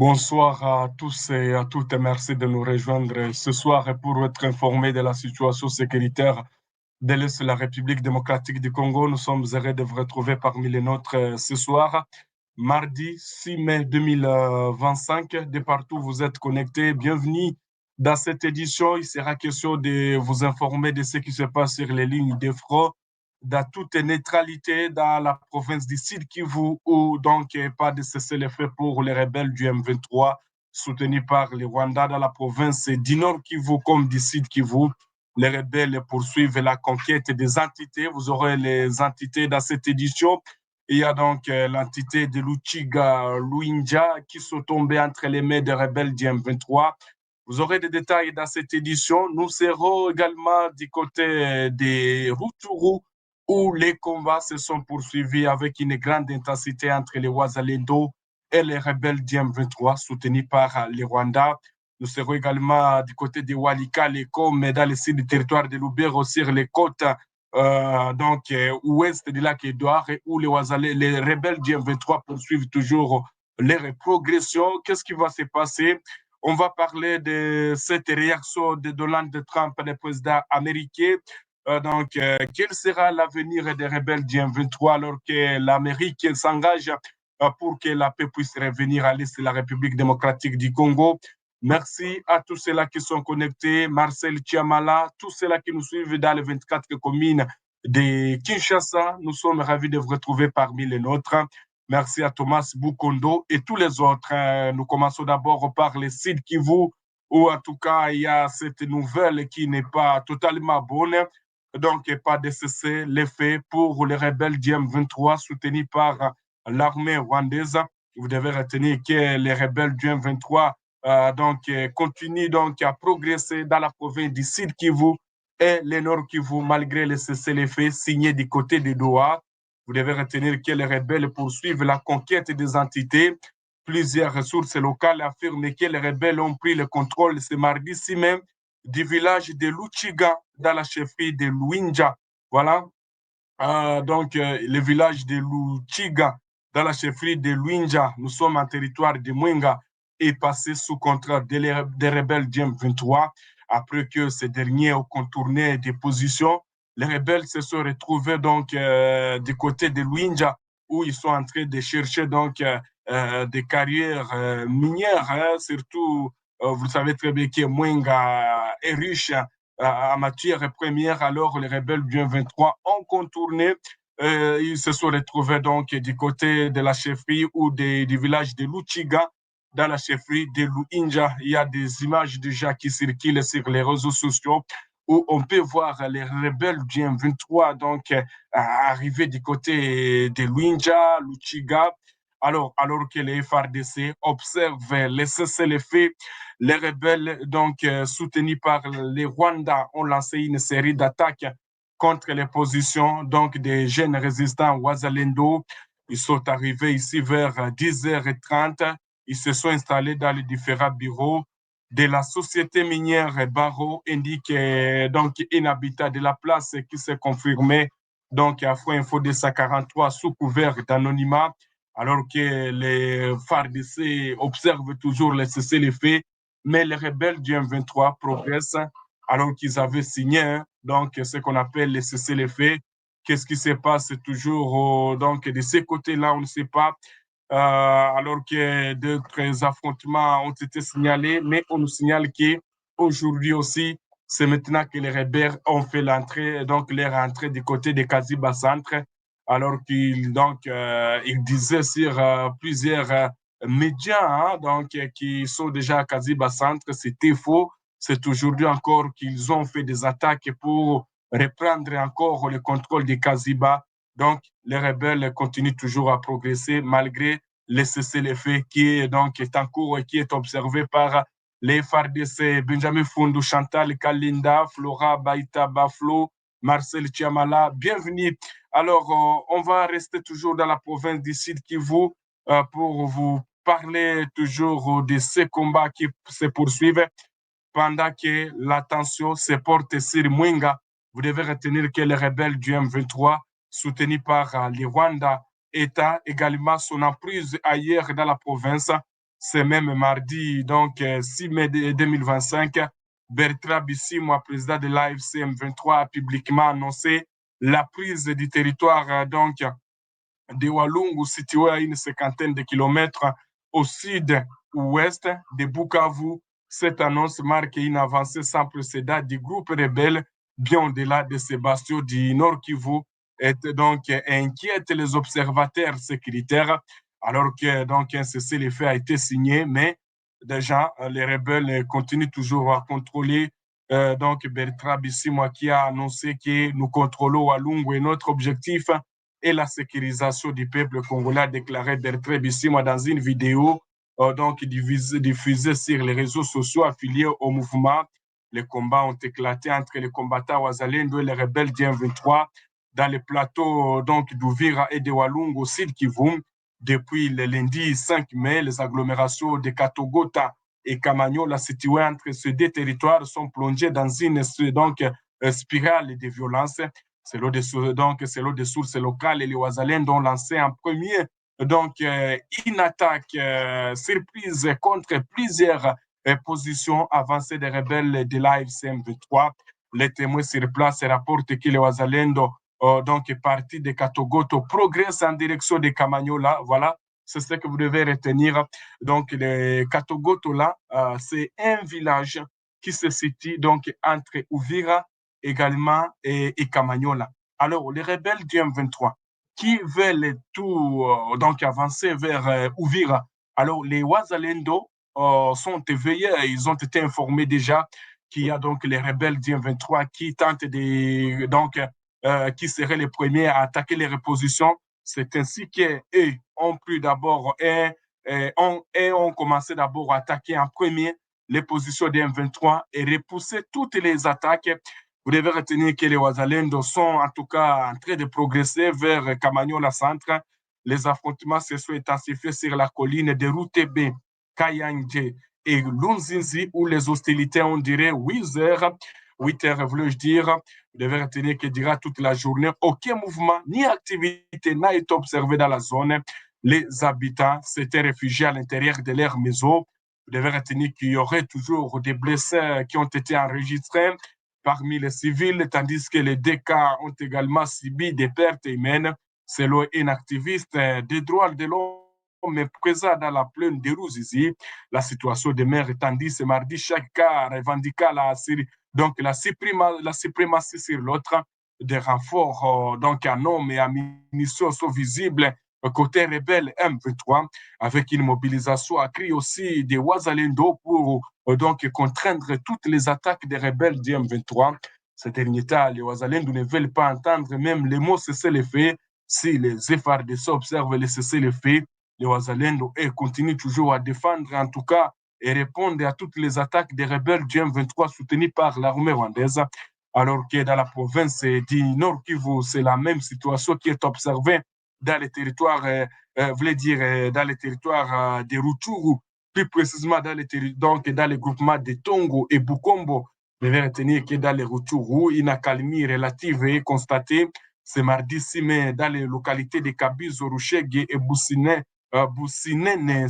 Bonsoir à tous et à toutes et merci de nous rejoindre ce soir pour être informés de la situation sécuritaire de l'Est de la République démocratique du Congo. Nous sommes heureux de vous retrouver parmi les nôtres ce soir, mardi 6 mai 2025. De partout où vous êtes connectés, bienvenue dans cette édition. Il sera question de vous informer de ce qui se passe sur les lignes de front dans toute neutralité dans la province du Sud Kivu, où donc pas de cessez-le-feu pour les rebelles du M23 soutenus par le Rwanda. Dans la province du Nord Kivu comme du Sud Kivu, les rebelles poursuivent la conquête des entités. Vous aurez les entités dans cette édition. Il y a donc l'entité de Luchiga Luinja qui sont tombés entre les mains des rebelles du M23. Vous aurez des détails dans cette édition. Nous serons également du côté des Rutshuru, où les combats se sont poursuivis avec une grande intensité entre les Wazalendo et les rebelles du M23 soutenus par les Rwandais. Nous serons également du côté de Walikale, comme dans le sud du territoire de Lubero, sur les côtes ouest du lac Édouard, où les rebelles du M23 poursuivent toujours leur progression. Qu'est-ce qui va se passer? On va parler de cette réaction de Donald Trump, le président américain. Quel sera l'avenir des rebelles du M23 alors que l'Amérique s'engage pour que la paix puisse revenir à l'est de la République démocratique du Congo? Merci à tous ceux-là qui sont connectés, Marcel Chiamala, tous ceux-là qui nous suivent dans les 24 communes de Kinshasa. Nous sommes ravis de vous retrouver parmi les nôtres. Merci à Thomas Bukondo et tous les autres. Nous commençons d'abord par les sites Kivu, où en tout cas il y a cette nouvelle qui n'est pas totalement bonne. Donc, pas de cesser l'effet pour les rebelles du M23 soutenus par l'armée rwandaise. Vous devez retenir que les rebelles du M23 continue donc à progresser dans la province du Sud Kivu et le Nord Kivu malgré les cessez-le-feu signés du côté de Doha. Vous devez retenir que les rebelles poursuivent la conquête des entités. Plusieurs ressources locales affirment que les rebelles ont pris le contrôle ce mardi-ci même du village de Luchiga dans la chefferie de Luinja. Voilà. Le village de Luchiga dans la chefferie de Luinja, nous sommes en territoire de Mwenga, est passé sous contrat des rebelles du M23 après que ces derniers ont contourné des positions. Les rebelles se sont retrouvés du côté de Luinja où ils sont en train de chercher des carrières minières, hein, surtout vous savez très bien que Mwenga est riche en matière première. Alors les rebelles du M23 ont contourné. Ils se sont retrouvés donc du côté de la chefferie ou du village de Luchiga, dans la chefferie de Luinja. Il y a des images déjà qui circulent sur les réseaux sociaux où on peut voir les rebelles du M23 arriver du côté de Luinja, Luchiga. Alors que les FARDC observent les cessez-le-feu, les rebelles, soutenus par les Rwandais, ont lancé une série d'attaques contre les positions des jeunes résistants Wazalendo. Ils sont arrivés ici vers 10h30. Ils se sont installés dans les différents bureaux de la société minière Barreau, indique un habitat de la place qui s'est confirmé à Fou Info 243 sous couvert d'anonymat, alors que les FARDC observent toujours les cessez-le-feu, mais les rebelles du M23 progressent alors qu'ils avaient signé ce qu'on appelle les cessez-le-feu. Qu'est-ce qui se passe toujours de ces côtés-là, on ne sait pas. Alors que d'autres affrontements ont été signalés, mais on nous signale qu'aujourd'hui aussi, c'est maintenant que les rebelles ont fait l'entrée, leur entrée du côté de Kaziba Centre, alors qu'ils disaient sur plusieurs médias qui sont déjà à Kaziba Centre, c'était faux. C'est aujourd'hui encore qu'ils ont fait des attaques pour reprendre encore le contrôle de Kaziba. Donc, les rebelles continuent toujours à progresser malgré le cessez-le-feu est en cours et qui est observé par les FARDC, Benjamin Fundu, Chantal Kalinda, Flora Baïta Baflo, Marcel Chiamala. Bienvenue. Alors, on va rester toujours dans la province du Sud Kivu pour vous parler toujours de ces combats qui se poursuivent pendant que la tension se porte sur Mwenga. Vous devez retenir que les rebelles du M23, soutenus par les Rwandais, État également son emprise ailleurs dans la province. ce même mardi, donc 6 mai 2025, Bertrand Bisimwa, président de l'AFC M23, a publiquement annoncé la prise du territoire donc de Walungu, situé à une cinquantaine de kilomètres au sud-ouest de Bukavu. Cette annonce marque une avancée sans précédent du groupe rebelle, bien au-delà de ces bastions du Nord Kivu, et donc inquiète les observateurs sécuritaires, alors que donc un cessez-le-feu a été signé, mais déjà les rebelles continuent toujours à contrôler. Donc Bertrand Bisimwa qui a annoncé que nous contrôlons Walungu et notre objectif et la sécurisation du peuple congolais, a déclaré Bertrand Bisimwa dans une vidéo donc diffusée sur les réseaux sociaux affiliés au mouvement. Les combats ont éclaté entre les combattants Wazalendo et les rebelles du M23 dans les plateaux donc d'Uvira et de Walungu au sud Kivu. Depuis le lundi 5 mai, les agglomérations de Katogota et Kamanyola situées entre ces deux territoires sont plongées dans une donc, spirale de violence. Selon des sources locales, les Wazalendo ont lancé en premier donc une attaque surprise contre plusieurs positions avancées des rebelles de l'AFC M23. Les témoins sur place rapportent que les Wazalendo donc parti de Katogoto progresse en direction de Kamanyola. Voilà, c'est ce que vous devez retenir. Donc, le Katogoto là, c'est un village qui se situe donc entre Uvira également et Kamanyola. Alors, les rebelles du M23 qui veulent tout donc avancer vers Uvira. Alors, les Wazalendo sont éveillés, ils ont été informés déjà qu'il y a donc les rebelles du M23 qui tentent de donc qui seraient les premiers à attaquer les repositions. C'est ainsi qu'eux ont pris d'abord ont commencé d'abord à attaquer en premier les positions des M23 et repousser toutes les attaques. Vous devez retenir que les Wazalendo sont en tout cas en train de progresser vers Kamanyola centre. Les affrontements se sont intensifiés sur la colline de Routebe, Kayanje et Lunzinzi où les hostilités ont duré 8 heures. 8 heures, voulais-je dire. Vous devez retenir que durant toute la journée, aucun mouvement ni activité n'a été observé dans la zone. Les habitants s'étaient réfugiés à l'intérieur de leurs maisons. Vous devez retenir qu'il y aurait toujours des blessés qui ont été enregistrés parmi les civils, tandis que les deux cas ont également subi des pertes humaines, selon un activiste des droits de l'homme présent dans la plaine de Ruzizi. La situation demeure tandis ce mardi, chaque cas revendiquant donc la suprématie sur l'autre. Des renforts donc en hommes et en munitions sont visibles côté rebelle M23, avec une mobilisation accrue aussi des Wazalendo pour donc contraindre toutes les attaques des rebelles du M23. Ces derniers temps, les Wazalendo ne veulent pas entendre même les mots cessez-le-feu. Si les FARDC observent les cessez-le-feu, les Wazalendo continuent toujours à défendre, en tout cas, et répondre à toutes les attaques des rebelles du M23 soutenues par l'armée rwandaise. Alors que dans la province du Nord Kivu, c'est la même situation qui est observée dans les territoires, voulais dire, dans les territoires de Rutshuru, plus précisément donc dans les groupements de Tongo et Bukombo. Je vais retenir que dans les Rutshuru, une accalmie relative est constatée ce mardi 6 mai dans les localités de Kabizo, Rushege et Boussinene,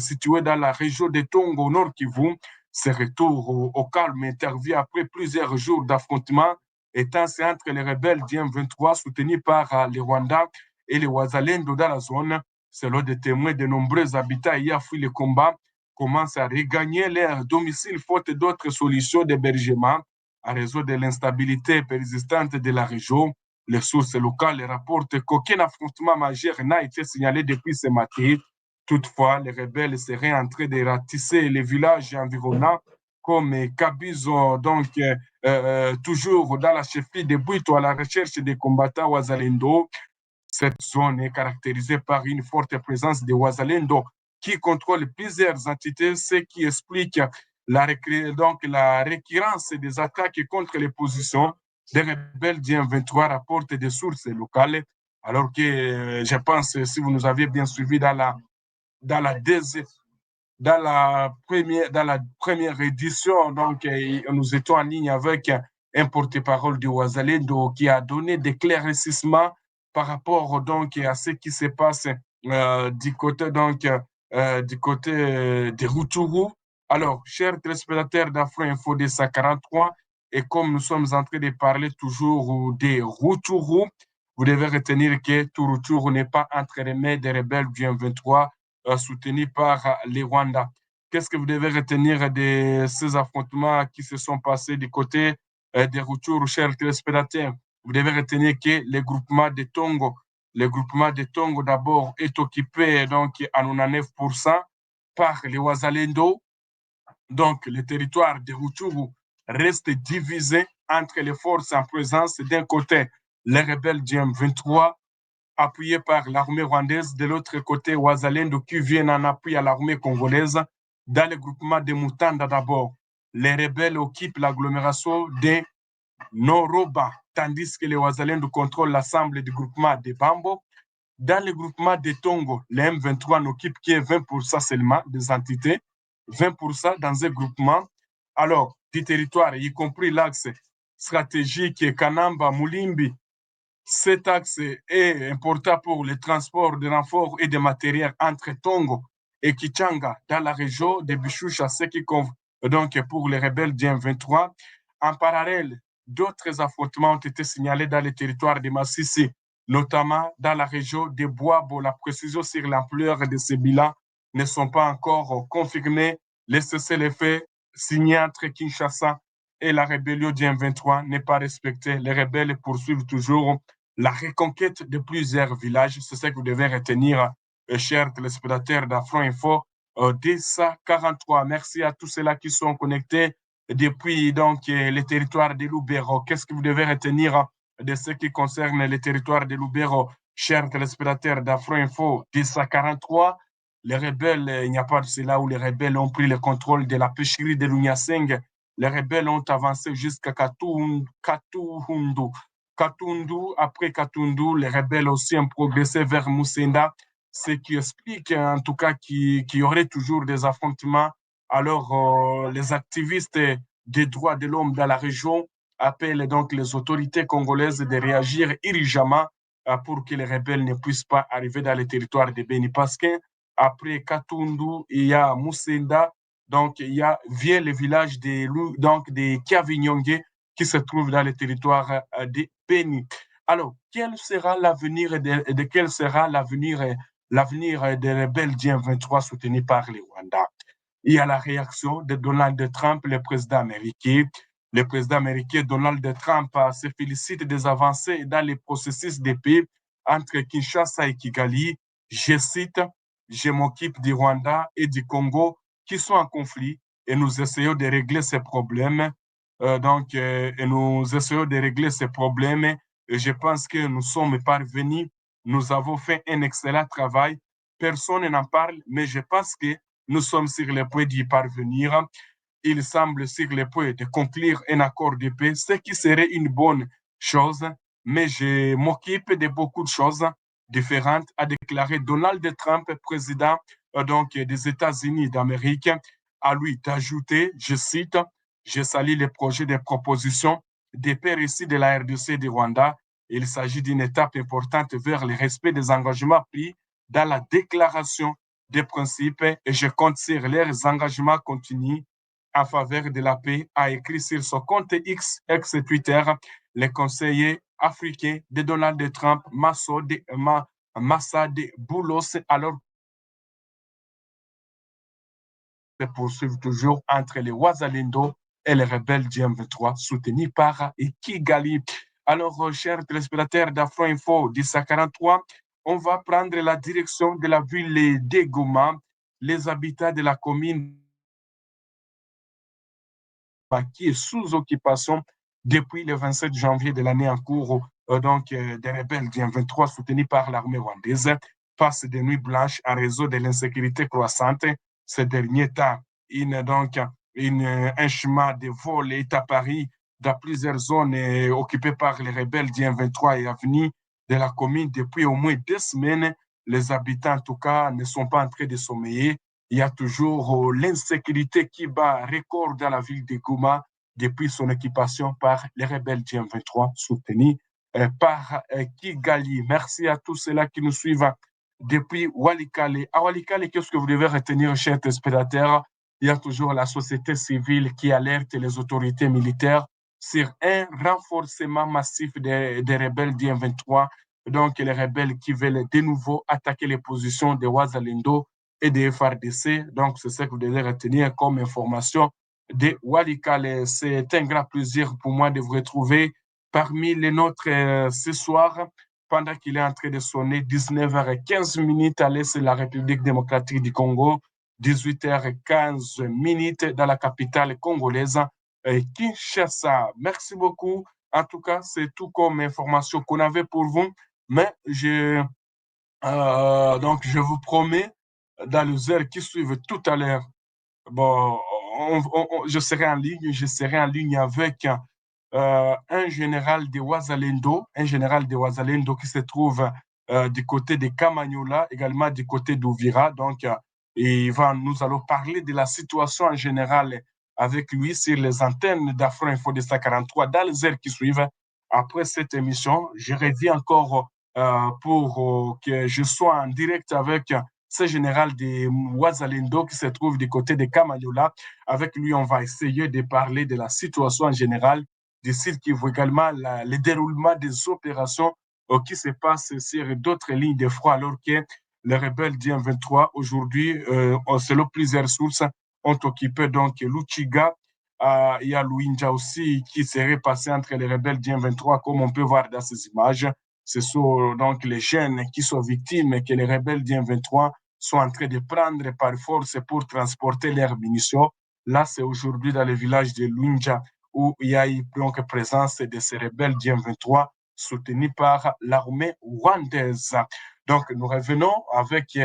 situées dans la région de Tongo, au Nord Kivu. Ce retour au calme intervient après plusieurs jours d'affrontements étant entre les rebelles du M23 soutenus par les Rwandais et les Wazalendo dans la zone. Selon des témoins, de nombreux habitants ayant fui le combat commencent à regagner leur domicile faute d'autres solutions d'hébergement à raison de l'instabilité persistante de la région. Les sources locales rapportent qu'aucun affrontement majeur n'a été signalé depuis ce matin. Toutefois, les rebelles seraient en train de ratisser les villages environnants comme Kabizo, donc toujours dans la chefferie de Buito à la recherche des combattants Wazalendo. Cette zone est caractérisée par une forte présence de Wazalendo qui contrôle plusieurs entités, ce qui explique donc la récurrence des attaques contre les positions des rebelles du M23, rapportent des sources locales. Alors que je pense, si vous nous aviez bien suivi dans la deuxième, dans la première édition, donc nous étions en ligne avec un porte-parole du Wazalendo qui a donné des éclaircissements par rapport donc à ce qui se passe du côté donc du côté de Rutshuru. Alors, chers téléspectateurs d'Afro Info de 43, et comme nous sommes en train de parler toujours des Rutshuru, vous devez retenir que tout Rutshuru n'est pas entre les mains des rebelles du M23 soutenus par les Rwandais. Qu'est-ce que vous devez retenir de ces affrontements qui se sont passés du côté des Rutshuru, chers téléspectateurs? Vous devez retenir que le groupement de Tongo d'abord est occupé donc à 99% par les Wazalendo. Donc, le territoire de Rutshuru reste divisé entre les forces en présence d'un côté, les rebelles du M23 appuyés par l'armée rwandaise, de l'autre côté, Wazalendo qui viennent en appui à l'armée congolaise. Dans le groupement de Mutanda d'abord, les rebelles occupent l'agglomération de Noroba, tandis que les Wazalendo contrôlent l'ensemble du groupement de Bambo. Dans le groupement de Tongo, les M23 n'occupent que 20% seulement des entités, 20% dans un groupement. Alors, du territoire, y compris l'axe stratégique Kanamba-Mulimbi, cet axe est important pour le transport de renforts et de matériel entre Tongo et Kichanga dans la région de Bichoucha, ce qui compte donc pour les rebelles du M23. En parallèle, d'autres affrontements ont été signalés dans le territoire de Massissi, notamment dans la région de Boabo. La précision sur l'ampleur de ces bilans ne sont pas encore confirmées. Les cessez-le-feu signés entre Kinshasa et la rébellion du M23 n'est pas respecté. Les rebelles poursuivent toujours la reconquête de plusieurs villages. C'est ce que vous devez retenir, chers téléspectateurs d'Afro Info, DSA 43. Merci à tous ceux-là qui sont connectés depuis donc les territoires de Lubero. Qu'est-ce que vous devez retenir de ce qui concerne les territoires de Lubero, chers téléspectateurs d'Afro Info, DSA 43? Les rebelles, il n'y a pas de cela où les rebelles ont pris le contrôle de la pêcherie de Lunyaseng. Les rebelles ont avancé jusqu'à Katundu. Katundu, après Katundu, les rebelles aussi ont progressé vers Moussenda, ce qui explique en tout cas qu'il y aurait toujours des affrontements. Alors, les activistes des droits de l'homme dans la région appellent donc les autorités congolaises de réagir urgemment pour que les rebelles ne puissent pas arriver dans le territoire de Beni. Parce qu'après Katundu, il y a Moussenda, donc il y a via le village de Kiavinyonge qui se trouve dans le territoire de Beni. Alors, quel sera l'avenir quel sera l'avenir des rebelles du M23 soutenus par les Rwandais? Il y a la réaction de Donald Trump, le président américain. Le président américain Donald Trump se félicite des avancées dans les processus de paix entre Kinshasa et Kigali. Je cite, je m'occupe du Rwanda et du Congo qui sont en conflit et nous essayons de régler ces problèmes. Et nous essayons de régler ces problèmes. Et je pense que nous sommes parvenus. Nous avons fait un excellent travail. Personne n'en parle, mais je pense que nous sommes sur le point d'y parvenir. Il semble sur le point de conclure un accord de paix, ce qui serait une bonne chose, mais je m'occupe de beaucoup de choses différentes, a déclaré Donald Trump, président des États-Unis d'Amérique, à lui d'ajouter, je cite, je salue les projets de propositions des pairs ici de la RDC et du Rwanda. Il s'agit d'une étape importante vers le respect des engagements pris dans la déclaration des principes et je compte sur leurs engagements continus en faveur de la paix, a écrit sur son compte X, ex-Twitter, le conseiller africain de Donald Trump, Massad Boulos, alors se poursuivent toujours entre les Wazalendo et les rebelles du M23 soutenus par Kigali. Alors, chers téléspectateurs d'Afro Info 1043, on va prendre la direction de la ville de Goma. Les habitants de la commune qui est sous occupation depuis le 27 janvier de l'année en cours, des rebelles du M23 soutenus par l'armée rwandaise face des nuits blanches en raison de l'insécurité croissante ces derniers temps. Un chemin de vol est à Paris dans plusieurs zones occupées par les rebelles du M23 et avenue de la commune depuis au moins 2 semaines. Les habitants, en tout cas, ne sont pas en train de sommeiller. Il y a toujours l'insécurité qui bat record dans la ville de Goma depuis son occupation par les rebelles du M23 soutenus par Kigali. Merci à tous ceux-là qui nous suivent depuis Walikale. À Walikale, qu'est-ce que vous devez retenir, chers téléspectateurs? Il y a toujours la société civile qui alerte les autorités militaires sur un renforcement massif des rebelles du M23, donc les rebelles qui veulent de nouveau attaquer les positions de Ouazalendo et des FRDC. Donc, c'est ce que vous devez retenir comme information de Walikale. C'est un grand plaisir pour moi de vous retrouver parmi les nôtres ce soir pendant qu'il est en train de sonner 19h15 à l'est de la République démocratique du Congo, 18h15 dans la capitale congolaise, Kinshasa. Merci beaucoup. En tout cas, c'est tout comme information qu'on avait pour vous. Mais donc, je vous promets, dans les heures qui suivent tout à l'heure, bon, je serai en ligne avec un général de Ouazalendo qui se trouve du côté de Kamanyola, également du côté d'Ouvira. Donc, nous allons parler de la situation en général avec lui sur les antennes d'Afro Info de 143 dans les heures qui suivent. Après cette émission, je reviens encore pour que je sois en direct avec ce général de Ouazalendo qui se trouve du côté de Kamanyola. Avec lui, on va essayer de parler de la situation en général du site qui voit également le déroulement des opérations qui se passent sur d'autres lignes de front, alors que les rebelles du M23, aujourd'hui, selon plusieurs sources, ont occupé donc Luchiga. Il y a Luinja aussi qui serait passé entre les rebelles du M23, comme on peut voir dans ces images. Ce sont donc les jeunes qui sont victimes et que les rebelles du M23 sont en train de prendre par force pour transporter leurs munitions. Là, c'est aujourd'hui dans le village de Luinja où il y a eu donc présence de ces rebelles du M23 soutenus par l'armée rwandaise. Donc, nous revenons avec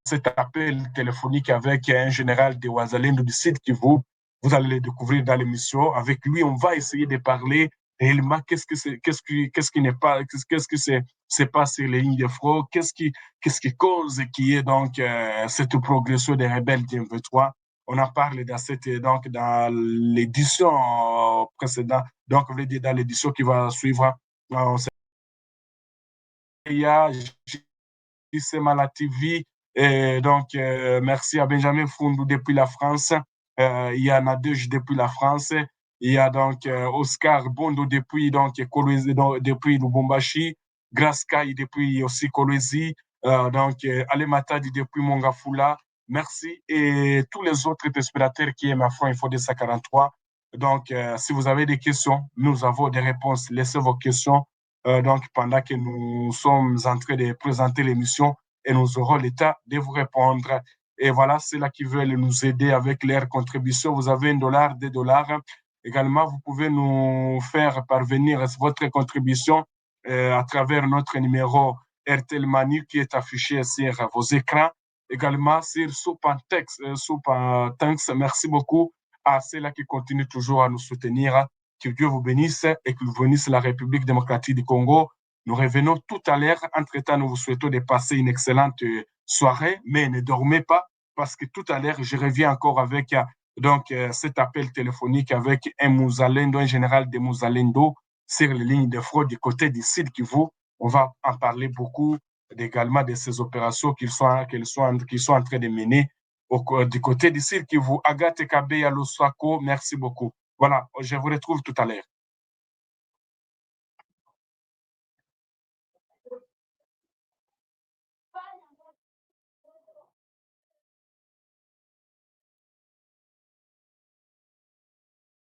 cet appel téléphonique avec un général de Ouazalendo du Sud Kivu. Vous allez le découvrir dans l'émission. Avec lui, on va essayer de parler réellement qu'est-ce qui n'est pas, qu'est-ce qui c'est pas sur les lignes de front, qu'est-ce qui cause qui est donc cette progression des rebelles du M23. On en parle donc, dans l'édition précédente, donc dans l'édition qui va suivre. Il y a JC TV, et donc merci à Benjamin Fundou depuis la France. Il y a Nadej depuis la France. Il y a donc Oscar Bondo depuis donc Kolwezi, depuis Lubumbashi, Graskai depuis aussi Kolwezi, donc Alematadi depuis Mongafula. Merci et tous les autres téléspectateurs qui aiment Afro Info de 143. Donc, si vous avez des questions, nous avons des réponses. Laissez vos questions donc pendant que nous sommes en train de présenter l'émission et nous aurons l'état de vous répondre. Et voilà, c'est là qui veulent nous aider avec leur contribution. Vous avez $1, $2. Également, vous pouvez nous faire parvenir votre contribution à travers notre numéro RTL Manu qui est affiché sur vos écrans. Également sur Soupantex. Merci beaucoup à ceux-là qui continuent toujours à nous soutenir. Que Dieu vous bénisse et que vous bénisse la République démocratique du Congo. Nous revenons tout à l'heure. Entre-temps, nous vous souhaitons de passer une excellente soirée, mais ne dormez pas parce que tout à l'heure, je reviens encore avec donc cet appel téléphonique avec un Mouzalendo, un général de Mouzalendo sur les lignes de fraude du côté du Sud Kivu. On va en parler beaucoup également de ces opérations qu'ils sont en train de mener du côté du Sud Kivu. Agathe Kabeya Losako, merci beaucoup. Voilà, je vous retrouve tout à l'heure.